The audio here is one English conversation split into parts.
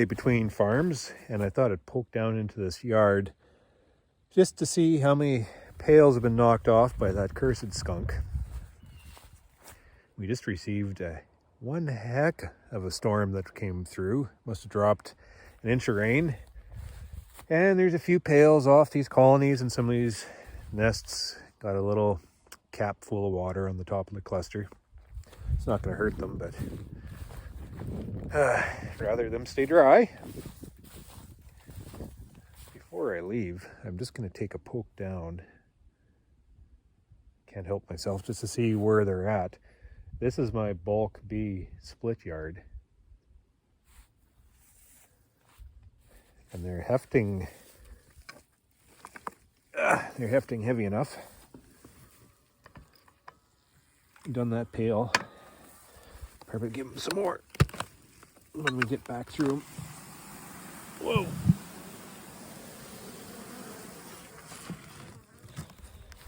between farms, and I thought I'd poke down into this yard just to see how many pails have been knocked off by that cursed skunk. We just received one heck of a storm that came through. Must have dropped an inch of rain. And there's a few pails off these colonies, and some of these nests got a little cap full of water on the top of the cluster. It's not going to hurt them, but rather them stay dry. Before I leave, I'm just going to take a poke down. Can't help myself, just to see where they're at. This is my bulk bee split yard. And they're hefting heavy enough. Done that pail. Probably give them some more when we get back through them. Whoa.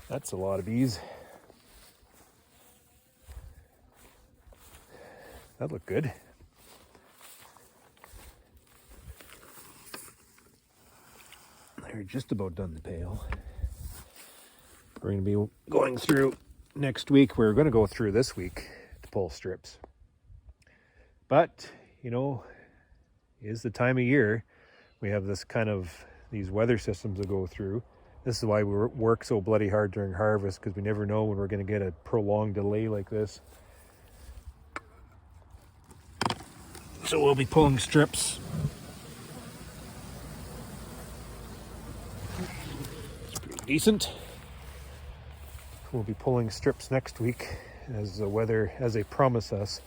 That's a lot of bees. That looked good. They're just about done the pail. We're going to be going through next week. We're going to go through this week to pull strips. But, you know, is the time of year we have this kind of these weather systems to go through. This is why we work so bloody hard during harvest, because we never know when we're going to get a prolonged delay like this. So we'll be pulling strips. It's pretty decent. We'll be pulling strips next week as they promise us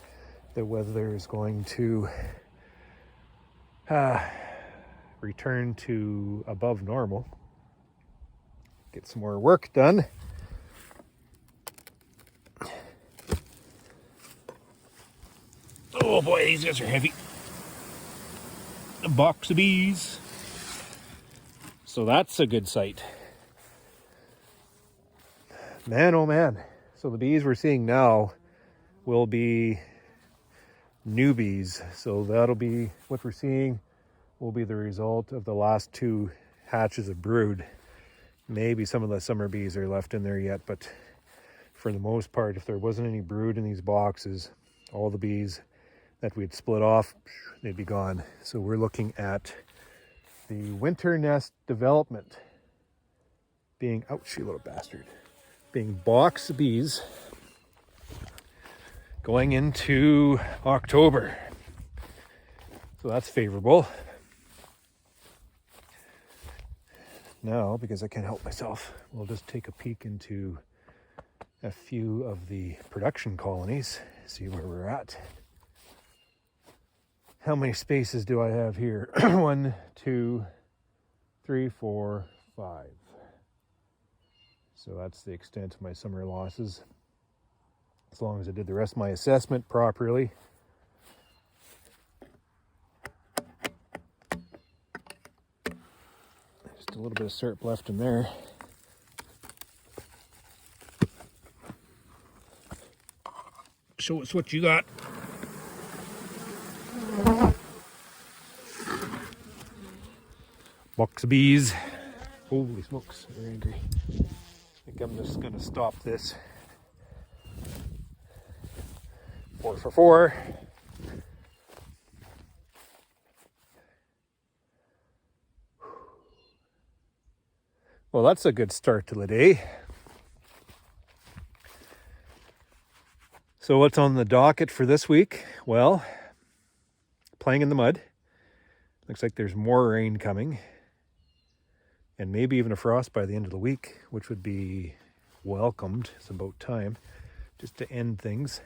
the weather is going to return to above normal. Get some more work done. Oh boy, these guys are heavy. A box of bees. So that's a good sight. Man, oh man. So the bees we're seeing now will be newbies. So that'll be what we're seeing will be the result of the last 2 hatches of brood. Maybe some of the summer bees are left in there yet, but for the most part, if there wasn't any brood in these boxes, all the bees that we'd split off, they'd be gone. So we're looking at the winter nest development being, ouch, you little bastard, being box bees going into October. So that's favorable. Now, because I can't help myself, we'll just take a peek into a few of the production colonies, see where we're at. How many spaces do I have here? 1, 2, 3, 4, 5. So that's the extent of my summer losses. As long as I did the rest of my assessment properly. Just a little bit of syrup left in there. Show us what you got. Box of bees. Holy smokes, they're angry. I think I'm just going to stop this. 4 for 4. Well, that's a good start to the day. So what's on the docket for this week? Well, playing in the mud. Looks like there's more rain coming. And maybe even a frost by the end of the week, which would be welcomed. It's about time just to end things.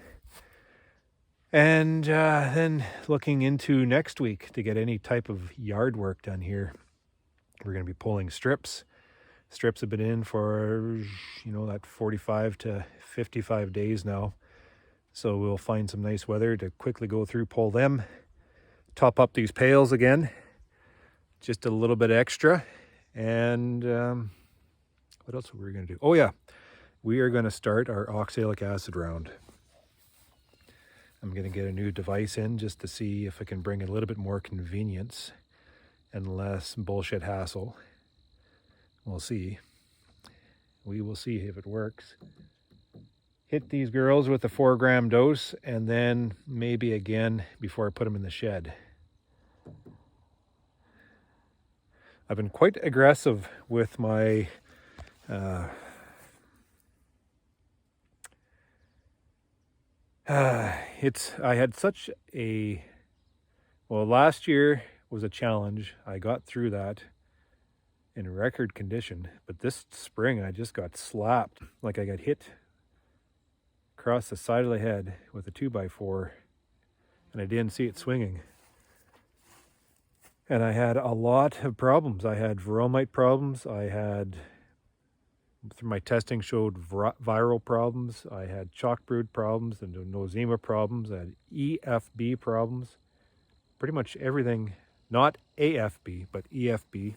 And then looking into next week to get any type of yard work done here. We're going to be pulling strips. Strips have been in for, that 45 to 55 days now. So we'll find some nice weather to quickly go through, pull them, top up these pails again, just a little bit extra. And what else are we going to do? Oh yeah, we are going to start our oxalic acid round. I'm going to get a new device in just to see if I can bring a little bit more convenience and less bullshit hassle. We'll see. We will see if it works. Hit these girls with a 4-gram dose and then maybe again before I put them in the shed. I've been quite aggressive with my I had such a, well, last year was a challenge. I got through that in record condition, but this spring I just got slapped. Like I got hit across the side of the head with a 2x4 and I didn't see it swinging. And I had a lot of problems. I had viromite problems. I had, through my testing showed viral problems. I had chalk brood problems and nosema problems. I had EFB problems. Pretty much everything, not AFB, but EFB.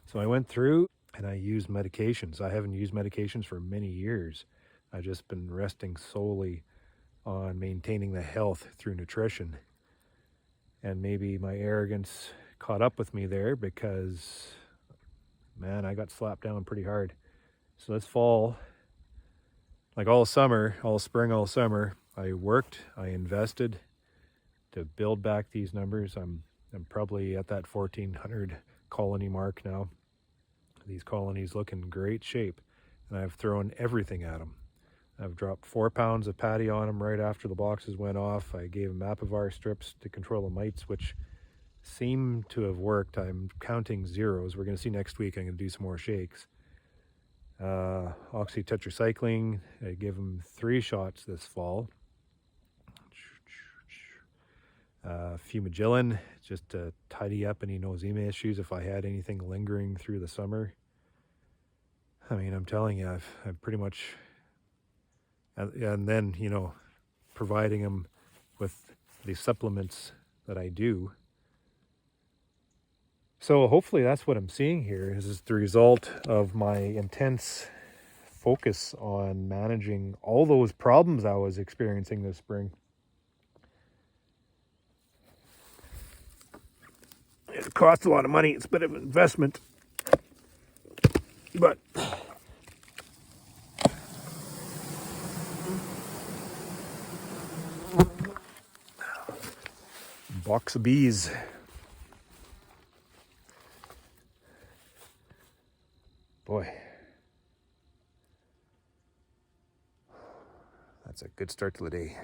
So I went through and I used medications. I haven't used medications for many years. I've just been resting solely on maintaining the health through nutrition. And maybe my arrogance caught up with me there because, man, I got slapped down pretty hard. So this fall, like all summer, all spring, all summer, I worked, I invested to build back these numbers. I'm probably at that 1,400 colony mark now. These colonies look in great shape, and I've thrown everything at them. I've dropped 4 pounds of patty on them right after the boxes went off. I gave them Apivar strips to control the mites, which seem to have worked. I'm counting zeros. We're going to see next week. I'm going to do some more shakes. Oxytetracycline, I gave them 3 shots this fall. Fumagillin, just to tidy up any nosema issues if I had anything lingering through the summer. I mean, I'm telling you, I've pretty much, and then, you know, providing them with the supplements that I do. So hopefully that's what I'm seeing here is the result of my intense focus on managing all those problems I was experiencing this spring. It costs a lot of money. It's a bit of an investment, but box of bees. Boy, that's a good start to the day.